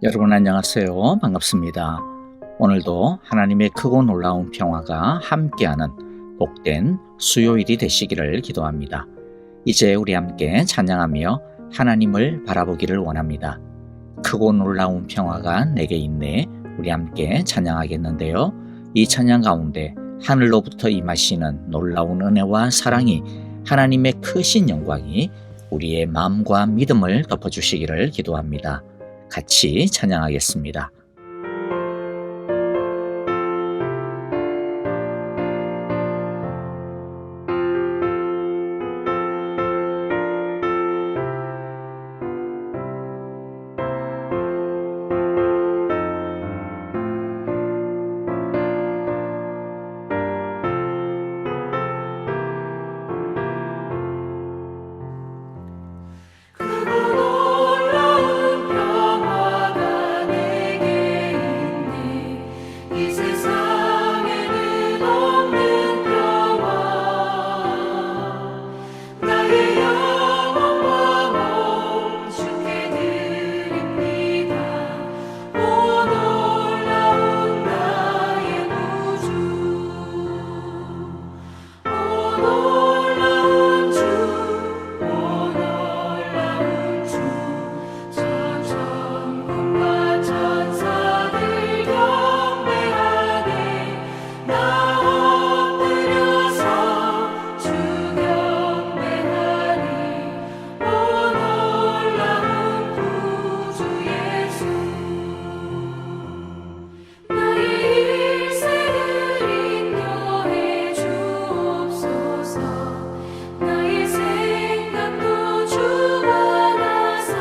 여러분 안녕하세요. 반갑습니다. 오늘도 하나님의 크고 놀라운 평화가 함께하는 복된 수요일이 되시기를 기도합니다. 이제 우리 함께 찬양하며 하나님을 바라보기를 원합니다. 크고 놀라운 평화가 내게 있네. 우리 함께 찬양하겠는데요. 이 찬양 가운데 하늘로부터 임하시는 놀라운 은혜와 사랑이, 하나님의 크신 영광이 우리의 마음과 믿음을 덮어주시기를 기도합니다. 같이 찬양하겠습니다. 놀라운 평화가 내게 있네. 이 세상에는 없는 평화. 나의 영혼과 몸 주께 드립니다. 오 놀라운 나의 구주. 오 놀라운 주. 오 놀라운 주. 저 천군과 천사들 경배하네. 나 엎드려서 주 경배하리. 오 놀라운 구주 예수. 나의 일생을 인도해 주옵소서. 나의 생각도 주관하사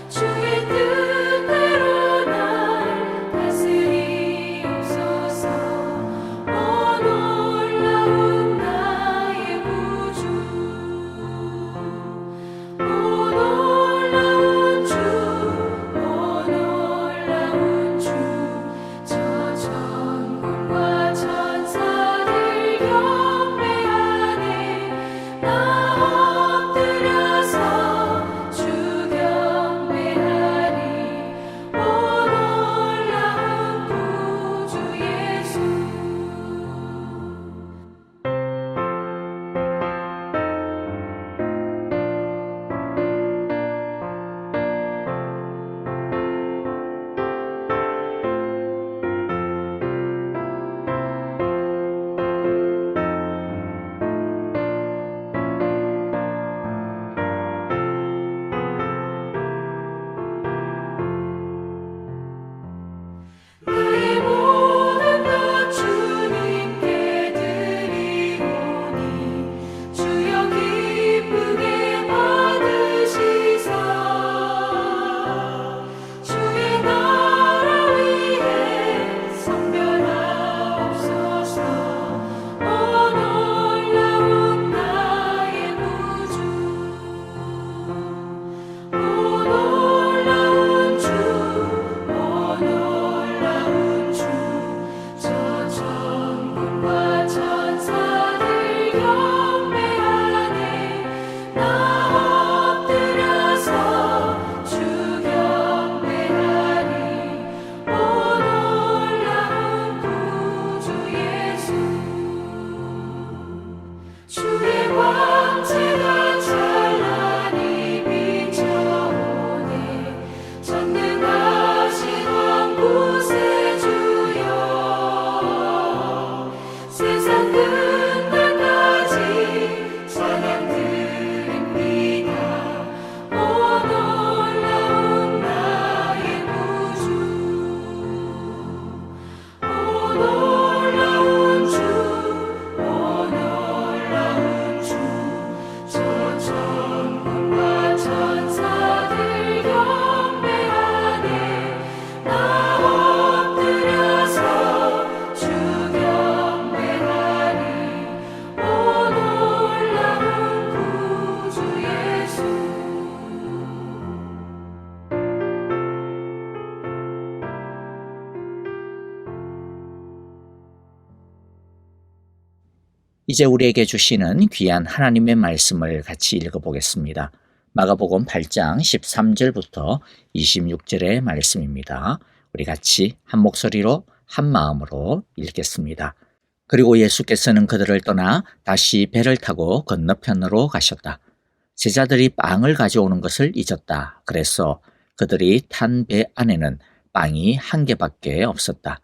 주의 뜻대로 날 다스리옵소서. 오 놀라운 나의 구주. 오 놀라운 주. 오 놀라운 주. 저 천군과 천사들 경배하네. 나 엎드려서 주 경배하리. 오 놀라운 구주 예수. 나의 모든 것 주님께 드리오니 주여 기쁘게 받으시사 주의 나라 위에 선별하옵소서. 오 놀라운 나의 구주. 오 놀라운 주. 오 놀라운 주. 저 천군과 천사들 경배하네. 나 엎드려서 주 경배하리. 오 놀라운 구주 예수. 주의 광채가 찬란히 비춰오네. 전능하신 왕 구세주여. 세상 끝날까지 찬양 드립니다. 오 놀라운 나의 구주. 오 놀라운 주. 오 놀라운 주. 저 천군과 천사들 경배하네. 나 엎드려서 주 경배하리. 오 놀라운 구주 예수. 이제 우리에게 주시는 귀한 하나님의 말씀을 같이 읽어보겠습니다. 마가복음 8장 13절부터 26절의 말씀입니다. 우리 같이 한 목소리로 한 마음으로 읽겠습니다. 그리고 예수께서는 그들을 떠나 다시 배를 타고 건너편으로 가셨다. 제자들이 빵을 가져오는 것을 잊었다. 그래서 그들이 탄 배 안에는 빵이 한 개밖에 없었다.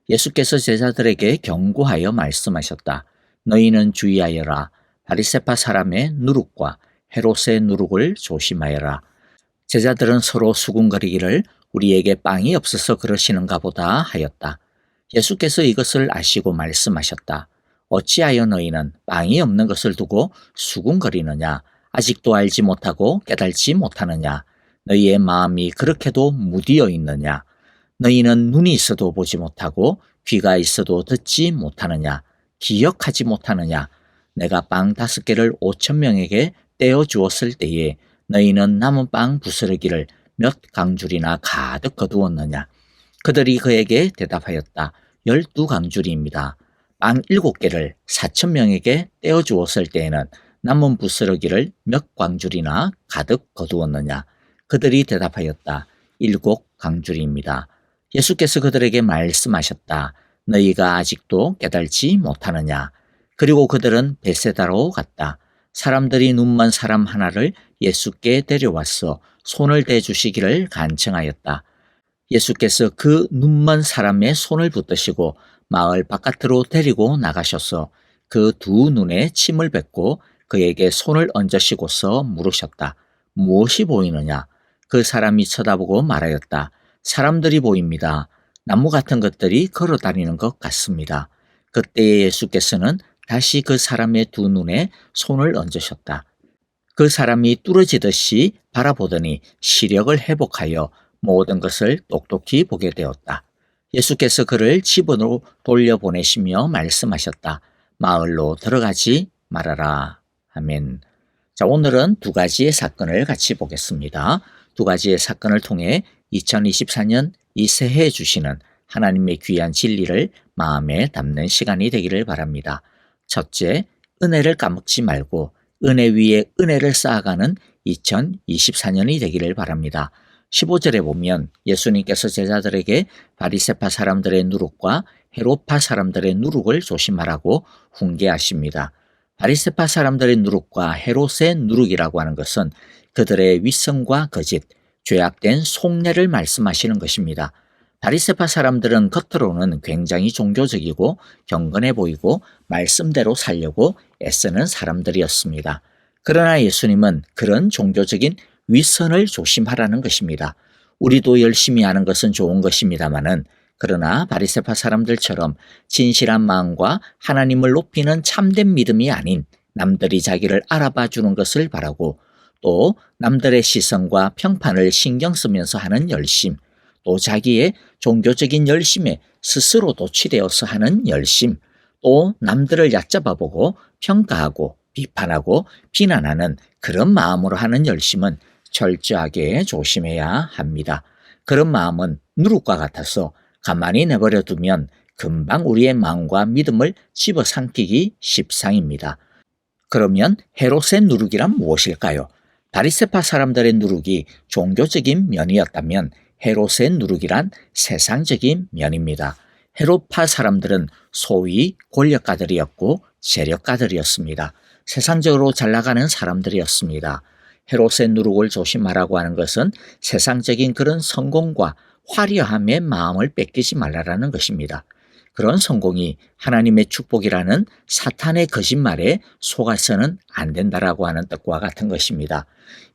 예수께서 제자들에게 경고하여 말씀하셨다. 너희는 주의하여라. 바리새파 사람의 누룩과 헤롯의 누룩을 조심하여라. 제자들은 서로 수군거리기를 우리에게 빵이 없어서 그러시는가 보다 하였다. 예수께서 이것을 아시고 말씀하셨다. 어찌하여 너희는 빵이 없는 것을 두고 수군거리느냐? 아직도 알지 못하고 깨달지 못하느냐? 너희의 마음이 그렇게도 무디어 있느냐? 너희는 눈이 있어도 보지 못하고 귀가 있어도 듣지 못하느냐? 기억하지 못하느냐? 내가 빵 5개를 5,000명에게 떼어 주었을 때에 너희는 남은 빵 부스러기를 몇 강줄이나 가득 거두었느냐? 그들이 그에게 대답하였다. 12강줄이입니다. 빵 7개를 4,000명에게 떼어 주었을 때에는 남은 부스러기를 몇 광줄이나 가득 거두었느냐? 그들이 대답하였다. 7강줄이입니다. 예수께서 그들에게 말씀하셨다. 너희가 아직도 깨달지 못하느냐? 그리고 그들은 베세다로 갔다. 사람들이 눈먼 사람 하나를 예수께 데려와서 손을 대주시기를 간청하였다. 예수께서 그 눈먼 사람의 손을 붙드시고 마을 바깥으로 데리고 나가셔서 그 두 눈에 침을 뱉고 그에게 손을 얹으시고서 물으셨다. 무엇이 보이느냐? 그 사람이 쳐다보고 말하였다. 사람들이 보입니다. 나무 같은 것들이 걸어다니는 것 같습니다. 그때에 예수께서는 다시 그 사람의 두 눈에 손을 얹으셨다. 그 사람이 뚫어지듯이 바라보더니 시력을 회복하여 모든 것을 똑똑히 보게 되었다. 예수께서 그를 집으로 돌려보내시며 말씀하셨다. 마을로 들어가지 말아라. 아멘. 자, 오늘은 두 가지의 사건을 같이 보겠습니다. 두 가지의 사건을 통해 2024년 이 새해에 주시는 하나님의 귀한 진리를 마음에 담는 시간이 되기를 바랍니다. 첫째, 은혜를 까먹지 말고 은혜 위에 은혜를 쌓아가는 2024년이 되기를 바랍니다. 15절에 보면 예수님께서 제자들에게 바리새파 사람들의 누룩과 헤롯파 사람들의 누룩을 조심하라고 훈계하십니다. 바리새파 사람들의 누룩과 헤롯의 누룩이라고 하는 것은 그들의 위선과 거짓, 죄악된 속내를 말씀하시는 것입니다. 바리새파 사람들은 겉으로는 굉장히 종교적이고 경건해 보이고 말씀대로 살려고 애쓰는 사람들이었습니다. 그러나 예수님은 그런 종교적인 위선을 조심하라는 것입니다. 우리도 열심히 하는 것은 좋은 것입니다마는 그러나 바리새파 사람들처럼 진실한 마음과 하나님을 높이는 참된 믿음이 아닌 남들이 자기를 알아봐 주는 것을 바라고 또 남들의 시선과 평판을 신경 쓰면서 하는 열심, 또 자기의 종교적인 열심에 스스로 도취되어서 하는 열심, 또 남들을 얕잡아보고 평가하고 비판하고 비난하는 그런 마음으로 하는 열심은 철저하게 조심해야 합니다. 그런 마음은 누룩과 같아서 가만히 내버려 두면 금방 우리의 마음과 믿음을 집어삼키기 십상입니다. 그러면 헤롯의 누룩이란 무엇일까요? 바리새파 사람들의 누룩이 종교적인 면이었다면 헤롯의 누룩이란 세상적인 면입니다. 헤롯파 사람들은 소위 권력가들이었고 재력가들이었습니다. 세상적으로 잘 나가는 사람들이었습니다. 헤롯의 누룩을 조심하라고 하는 것은 세상적인 그런 성공과 화려함의 마음을 뺏기지 말라라는 것입니다. 그런 성공이 하나님의 축복이라는 사탄의 거짓말에 속아서는 안 된다라고 하는 뜻과 같은 것입니다.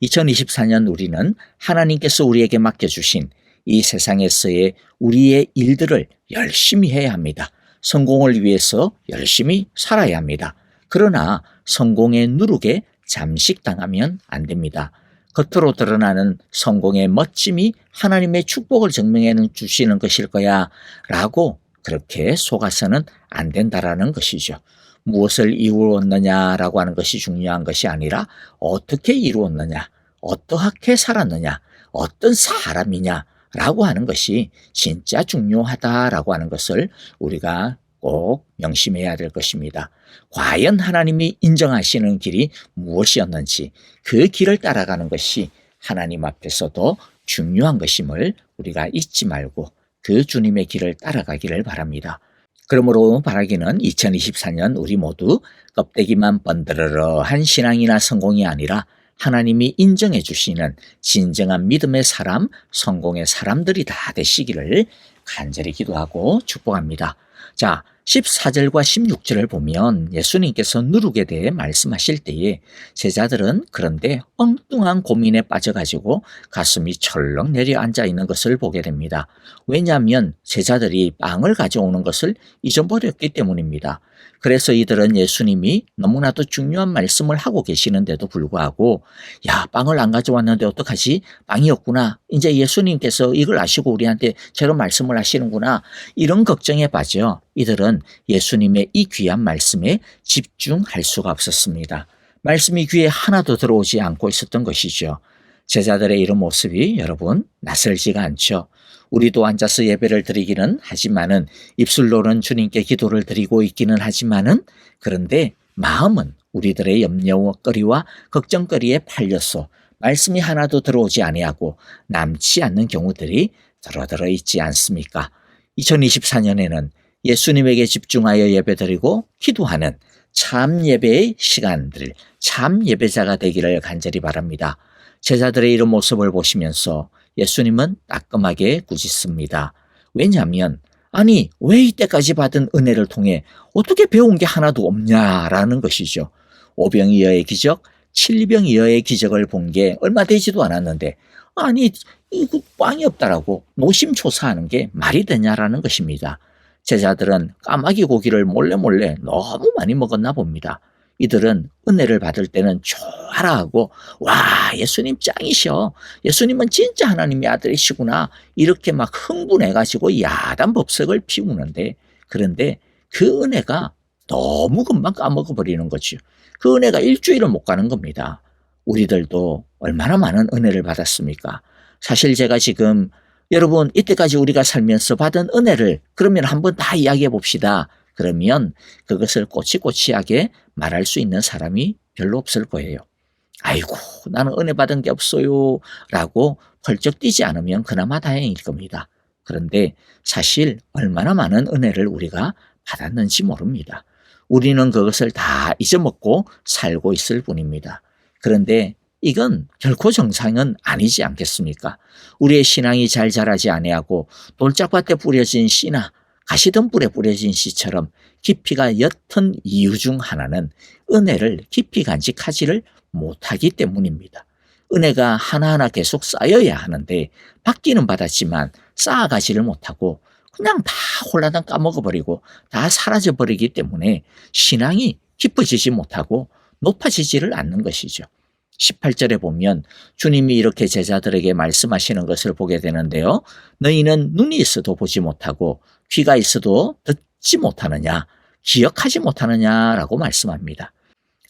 2024년 우리는 하나님께서 우리에게 맡겨주신 이 세상에서의 우리의 일들을 열심히 해야 합니다. 성공을 위해서 열심히 살아야 합니다. 그러나 성공의 누룩에 잠식당하면 안 됩니다. 겉으로 드러나는 성공의 멋짐이 하나님의 축복을 증명해 주시는 것일 거야 라고 그렇게 속아서는 안 된다라는 것이죠. 무엇을 이루었느냐라고 하는 것이 중요한 것이 아니라 어떻게 이루었느냐, 어떻게 살았느냐, 어떤 사람이냐라고 하는 것이 진짜 중요하다라고 하는 것을 우리가 꼭 명심해야 될 것입니다. 과연 하나님이 인정하시는 길이 무엇이었는지 그 길을 따라가는 것이 하나님 앞에서도 중요한 것임을 우리가 잊지 말고 그 주님의 길을 따라가기를 바랍니다. 그러므로 바라기는 2024년 우리 모두 껍데기만 번드르르한 신앙이나 성공이 아니라 하나님이 인정해 주시는 진정한 믿음의 사람, 성공의 사람들이 다 되시기를 간절히 기도하고 축복합니다. 자, 14절과 16절을 보면 예수님께서 누룩에 대해 말씀하실 때에 제자들은 그런데 엉뚱한 고민에 빠져가지고 가슴이 철렁 내려앉아 있는 것을 보게 됩니다. 왜냐하면 제자들이 빵을 가져오는 것을 잊어버렸기 때문입니다. 그래서 이들은 예수님이 너무나도 중요한 말씀을 하고 계시는데도 불구하고 야, 빵을 안 가져왔는데 어떡하지? 빵이 없구나. 이제 예수님께서 이걸 아시고 우리한테 저런 말씀을 하시는구나. 이런 걱정에 빠져 이들은 예수님의 이 귀한 말씀에 집중할 수가 없었습니다. 말씀이 귀에 하나도 들어오지 않고 있었던 것이죠. 제자들의 이런 모습이 여러분 낯설지가 않죠. 우리도 앉아서 예배를 드리기는 하지만은 입술로는 주님께 기도를 드리고 있기는 하지만은 그런데 마음은 우리들의 염려거리와 걱정거리에 팔려서 말씀이 하나도 들어오지 아니하고 남지 않는 경우들이 들어들어 있지 않습니까? 2024년에는 예수님에게 집중하여 예배드리고 기도하는 참 예배의 시간들, 참 예배자가 되기를 간절히 바랍니다. 제자들의 이런 모습을 보시면서 예수님은 따끔하게 꾸짖습니다. 왜냐하면 아니 왜 이때까지 받은 은혜를 통해 어떻게 배운 게 하나도 없냐라는 것이죠. 오병이어의 기적, 칠병이어의 기적을 본 게 얼마 되지도 않았는데 아니 이거 빵이 없다라고 노심초사하는 게 말이 되냐라는 것입니다. 제자들은 까마귀 고기를 몰래 너무 많이 먹었나 봅니다. 이들은 은혜를 받을 때는 좋아라 하고 와 예수님 짱이셔. 예수님은 진짜 하나님의 아들이시구나. 이렇게 막 흥분해가지고 야단 법석을 피우는데 그런데 그 은혜가 너무 금방 까먹어버리는 거죠. 그 은혜가 일주일을 못 가는 겁니다. 우리들도 얼마나 많은 은혜를 받았습니까? 사실 제가 지금 여러분 이때까지 우리가 살면서 받은 은혜를 그러면 한번 다 이야기해 봅시다. 그러면 그것을 꼬치꼬치하게 말할 수 있는 사람이 별로 없을 거예요. 아이고 나는 은혜 받은 게 없어요 라고 펄쩍 뛰지 않으면 그나마 다행일 겁니다. 그런데 사실 얼마나 많은 은혜를 우리가 받았는지 모릅니다. 우리는 그것을 다 잊어먹고 살고 있을 뿐입니다. 그런데 이건 결코 정상은 아니지 않겠습니까? 우리의 신앙이 잘 자라지 아니하고 돌짝밭에 뿌려진 씨나 가시덤불에 뿌려진 씨처럼 깊이가 옅은 이유 중 하나는 은혜를 깊이 간직하지를 못하기 때문입니다. 은혜가 하나하나 계속 쌓여야 하는데 받기는 받았지만 쌓아가지를 못하고 그냥 다 홀라당 까먹어버리고 다 사라져버리기 때문에 신앙이 깊어지지 못하고 높아지지를 않는 것이죠. 18절에 보면 주님이 이렇게 제자들에게 말씀하시는 것을 보게 되는데요. 너희는 눈이 있어도 보지 못하고 귀가 있어도 듣지 못하느냐, 기억하지 못하느냐라고 말씀합니다.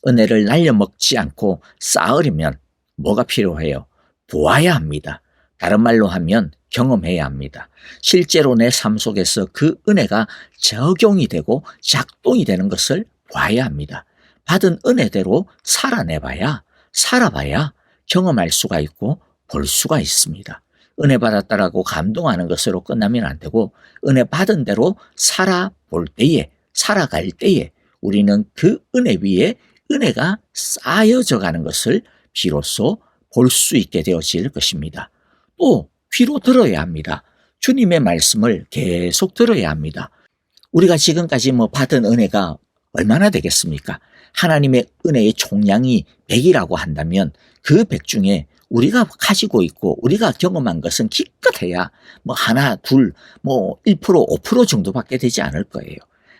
은혜를 날려먹지 않고 쌓으려면 뭐가 필요해요? 보아야 합니다. 다른 말로 하면 경험해야 합니다. 실제로 내 삶 속에서 그 은혜가 적용이 되고 작동이 되는 것을 봐야 합니다. 받은 은혜대로 살아봐야 경험할 수가 있고 볼 수가 있습니다. 은혜 받았다라고 감동하는 것으로 끝나면 안 되고 은혜 받은 대로 살아갈 때에 우리는 그 은혜 위에 은혜가 쌓여져 가는 것을 비로소 볼 수 있게 되어질 것입니다. 또 귀로 들어야 합니다. 주님의 말씀을 계속 들어야 합니다. 우리가 지금까지 받은 은혜가 얼마나 되겠습니까? 하나님의 은혜의 총량이 100이라고 한다면 그 100 중에 우리가 가지고 있고 우리가 경험한 것은 기껏해야 하나, 둘, 1%, 5% 정도밖에 되지 않을 거예요.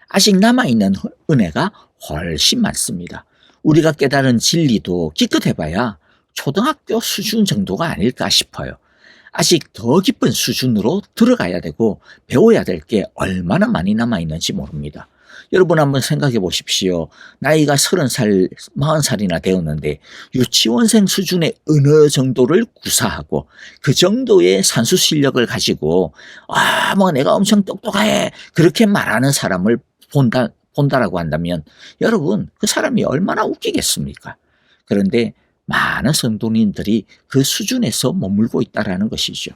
아직 남아있는 은혜가 훨씬 많습니다. 우리가 깨달은 진리도 기껏해봐야 초등학교 수준 정도가 아닐까 싶어요. 아직 더 깊은 수준으로 들어가야 되고 배워야 될 게 얼마나 많이 남아있는지 모릅니다. 여러분 한번 생각해 보십시오. 나이가 30살, 40살이나 되었는데 유치원생 수준의 어느 정도를 구사하고 그 정도의 산수 실력을 가지고 내가 엄청 똑똑해 그렇게 말하는 사람을 본다라고 한다면 여러분 그 사람이 얼마나 웃기겠습니까? 그런데 많은 성도님들이 그 수준에서 머물고 있다는 것이죠.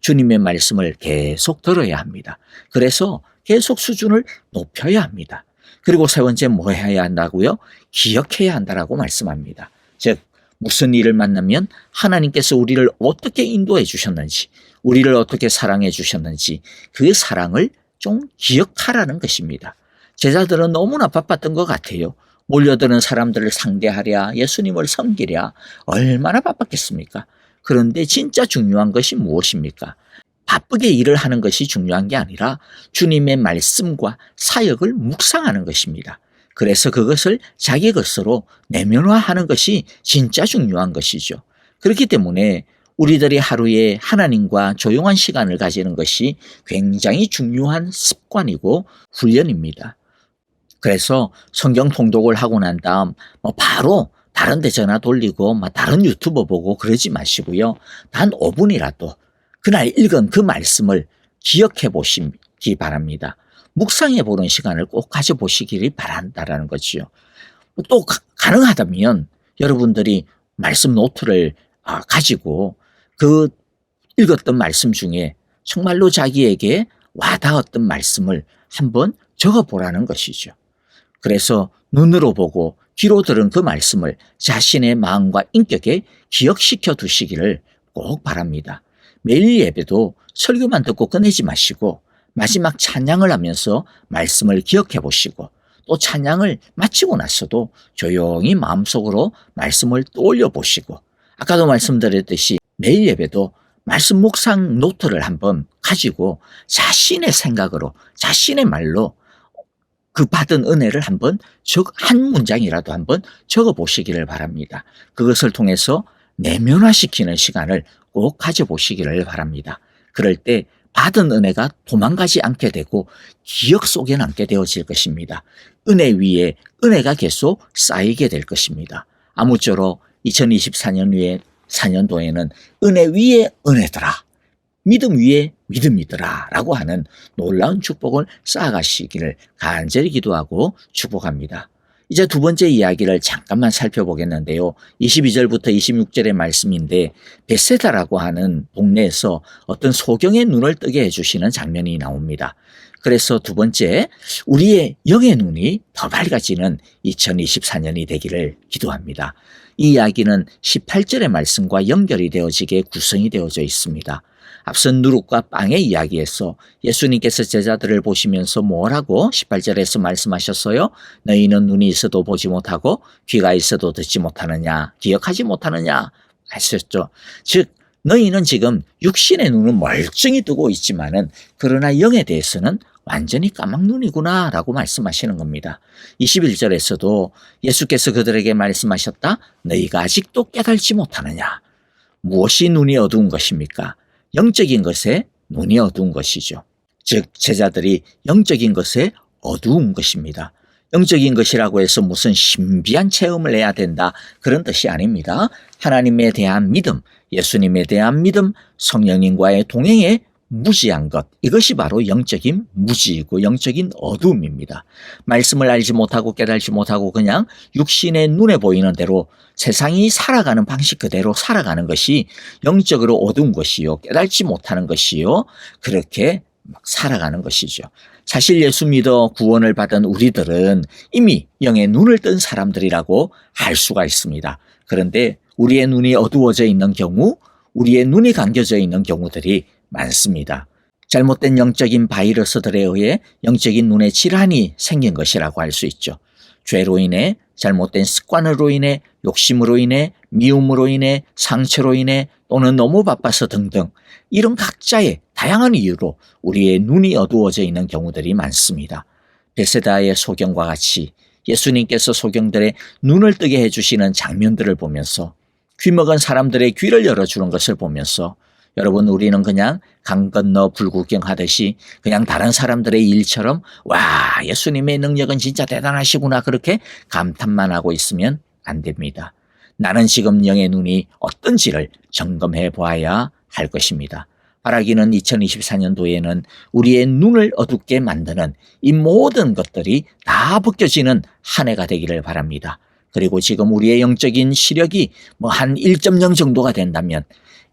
주님의 말씀을 계속 들어야 합니다. 그래서 계속 수준을 높여야 합니다. 그리고 세 번째 뭐 해야 한다고요? 기억해야 한다라고 말씀합니다. 즉 무슨 일을 만나면 하나님께서 우리를 어떻게 인도해 주셨는지, 우리를 어떻게 사랑해 주셨는지 그 사랑을 좀 기억하라는 것입니다. 제자들은 너무나 바빴던 것 같아요. 몰려드는 사람들을 상대하랴, 예수님을 섬기랴 얼마나 바빴겠습니까? 그런데 진짜 중요한 것이 무엇입니까? 바쁘게 일을 하는 것이 중요한 게 아니라 주님의 말씀과 사역을 묵상하는 것입니다. 그래서 그것을 자기 것으로 내면화하는 것이 진짜 중요한 것이죠. 그렇기 때문에 우리들이 하루에 하나님과 조용한 시간을 가지는 것이 굉장히 중요한 습관이고 훈련입니다. 그래서 성경 통독을 하고 난 다음 바로 다른 데 전화 돌리고 다른 유튜버 보고 그러지 마시고요. 단 5분이라도 그날 읽은 그 말씀을 기억해 보시기 바랍니다. 묵상해 보는 시간을 꼭 가져보시기를 바란다라는 거지요. 또 가능하다면 여러분들이 말씀 노트를 가지고 그 읽었던 말씀 중에 정말로 자기에게 와닿았던 말씀을 한번 적어보라는 것이죠. 그래서 눈으로 보고 귀로 들은 그 말씀을 자신의 마음과 인격에 기억시켜 두시기를 꼭 바랍니다. 매일 예배도 설교만 듣고 끝내지 마시고 마지막 찬양을 하면서 말씀을 기억해 보시고 또 찬양을 마치고 나서도 조용히 마음속으로 말씀을 떠올려 보시고 아까도 말씀드렸듯이 매일 예배도 말씀 묵상 노트를 한번 가지고 자신의 생각으로 자신의 말로 그 받은 은혜를 한번 한 문장이라도 한번 적어 보시기를 바랍니다. 그것을 통해서 내면화시키는 시간을 꼭 가져보시기를 바랍니다. 그럴 때 받은 은혜가 도망가지 않게 되고 기억 속에 남게 되어질 것입니다. 은혜 위에 은혜가 계속 쌓이게 될 것입니다. 아무쪼록 2024년 4년도에는 은혜 위에 은혜더라, 믿음 위에 믿음이더라 라고 하는 놀라운 축복을 쌓아가시기를 간절히 기도하고 축복합니다. 이제 두 번째 이야기를 잠깐만 살펴보겠는데요. 22절부터 26절의 말씀인데 베세다라고 하는 동네에서 어떤 소경의 눈을 뜨게 해주시는 장면이 나옵니다. 그래서 두 번째, 우리의 영의 눈이 더 밝아지는 2024년이 되기를 기도합니다. 이 이야기는 18절의 말씀과 연결이 되어지게 구성이 되어져 있습니다. 앞선 누룩과 빵의 이야기에서 예수님께서 제자들을 보시면서 뭐라고 18절에서 말씀하셨어요? 너희는 눈이 있어도 보지 못하고 귀가 있어도 듣지 못하느냐, 기억하지 못하느냐 하셨죠. 즉 너희는 지금 육신의 눈은 멀쩡히 뜨고 있지만은 그러나 영에 대해서는 완전히 까막눈이구나 라고 말씀하시는 겁니다. 21절에서도 예수께서 그들에게 말씀하셨다. 너희가 아직도 깨달지 못하느냐. 무엇이 눈이 어두운 것입니까? 영적인 것에 눈이 어두운 것이죠. 즉 제자들이 영적인 것에 어두운 것입니다. 영적인 것이라고 해서 무슨 신비한 체험을 해야 된다 그런 뜻이 아닙니다. 하나님에 대한 믿음, 예수님에 대한 믿음, 성령님과의 동행에 무지한 것, 이것이 바로 영적인 무지이고 영적인 어두움입니다. 말씀을 알지 못하고 깨달지 못하고 그냥 육신의 눈에 보이는 대로 세상이 살아가는 방식 그대로 살아가는 것이 영적으로 어두운 것이요, 깨달지 못하는 것이요, 그렇게 막 살아가는 것이죠. 사실 예수 믿어 구원을 받은 우리들은 이미 영의 눈을 뜬 사람들이라고 할 수가 있습니다. 그런데 우리의 눈이 어두워져 있는 경우, 우리의 눈이 감겨져 있는 경우들이 많습니다. 잘못된 영적인 바이러스들에 의해 영적인 눈에 질환이 생긴 것이라고 할 수 있죠. 죄로 인해, 잘못된 습관으로 인해, 욕심으로 인해, 미움으로 인해, 상처로 인해 또는 너무 바빠서 등등 이런 각자의 다양한 이유로 우리의 눈이 어두워져 있는 경우들이 많습니다. 베세다의 소경과 같이 예수님께서 소경들의 눈을 뜨게 해주시는 장면들을 보면서 귀먹은 사람들의 귀를 열어주는 것을 보면서 여러분 우리는 그냥 강 건너 불구경하듯이 그냥 다른 사람들의 일처럼 와 예수님의 능력은 진짜 대단하시구나 그렇게 감탄만 하고 있으면 안 됩니다. 나는 지금 영의 눈이 어떤지를 점검해 보아야 할 것입니다. 바라기는 2024년도에는 우리의 눈을 어둡게 만드는 이 모든 것들이 다 벗겨지는 한 해가 되기를 바랍니다. 그리고 지금 우리의 영적인 시력이 한 1.0 정도가 된다면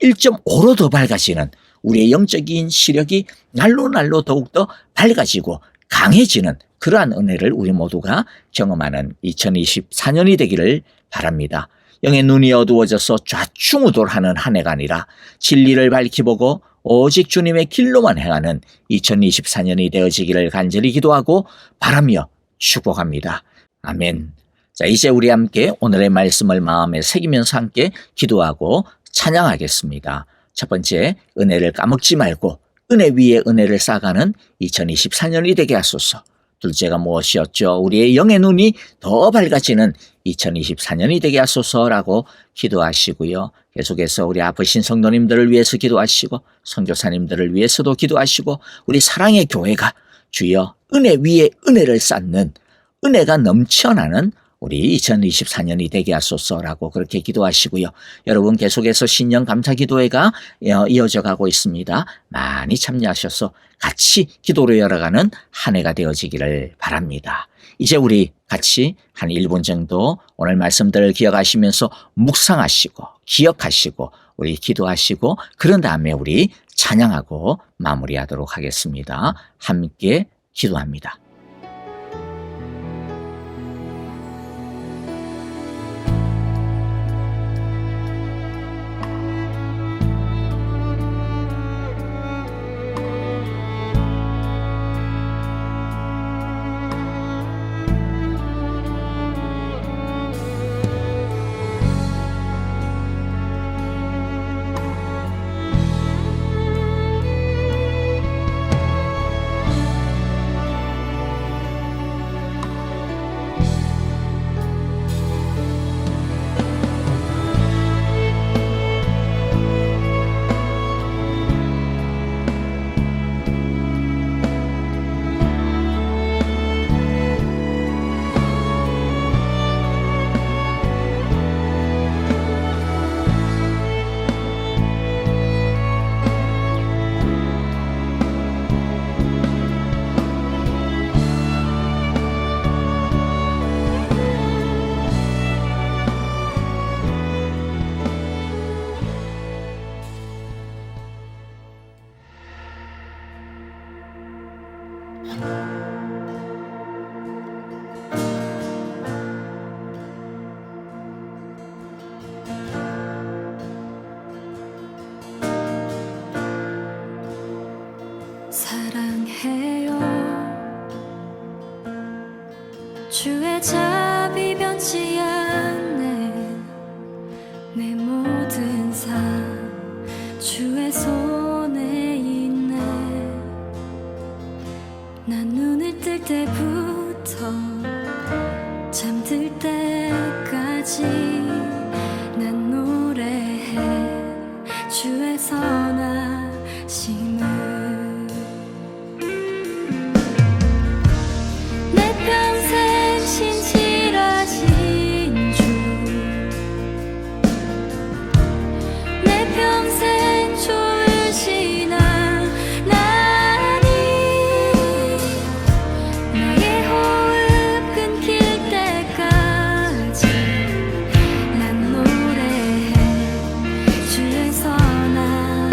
1.5로 더 밝아지는 우리의 영적인 시력이 날로 더욱더 밝아지고 강해지는 그러한 은혜를 우리 모두가 경험하는 2024년이 되기를 바랍니다. 영의 눈이 어두워져서 좌충우돌하는 한 해가 아니라 진리를 밝히 보고 오직 주님의 길로만 행하는 2024년이 되어지기를 간절히 기도하고 바라며 축복합니다. 아멘. 자, 이제 우리 함께 오늘의 말씀을 마음에 새기면서 함께 기도하고 찬양하겠습니다. 첫 번째, 은혜를 까먹지 말고 은혜 위에 은혜를 쌓아가는 2024년이 되게 하소서. 둘째가 무엇이었죠? 우리의 영의 눈이 더 밝아지는 2024년이 되게 하소서라고 기도하시고요. 계속해서 우리 아프신 성도님들을 위해서 기도하시고 선교사님들을 위해서도 기도하시고 우리 사랑의 교회가 주여 은혜 위에 은혜를 쌓는 은혜가 넘쳐나는 우리 2024년이 되게 하소서라고 그렇게 기도하시고요. 여러분 계속해서 신년 감사 기도회가 이어져 가고 있습니다. 많이 참여하셔서 같이 기도로 열어가는 한 해가 되어지기를 바랍니다. 이제 우리 같이 한 1분 정도 오늘 말씀들을 기억하시면서 묵상하시고 기억하시고 우리 기도하시고 그런 다음에 우리 찬양하고 마무리하도록 하겠습니다. 함께 기도합니다. 사랑해요. 주의 자비 변치 않네. 내 모든 삶 주의 손에 있네. 난 눈을 뜰 때부터 잠들 때까지 난 노래해 주의 선하심을. 내 평생 신실하신 주, 내 평생 좋으신 하나님, 나의 호흡 끊길 때까지 난 노래해 주의 선하심을.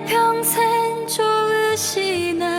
평생 좋으시나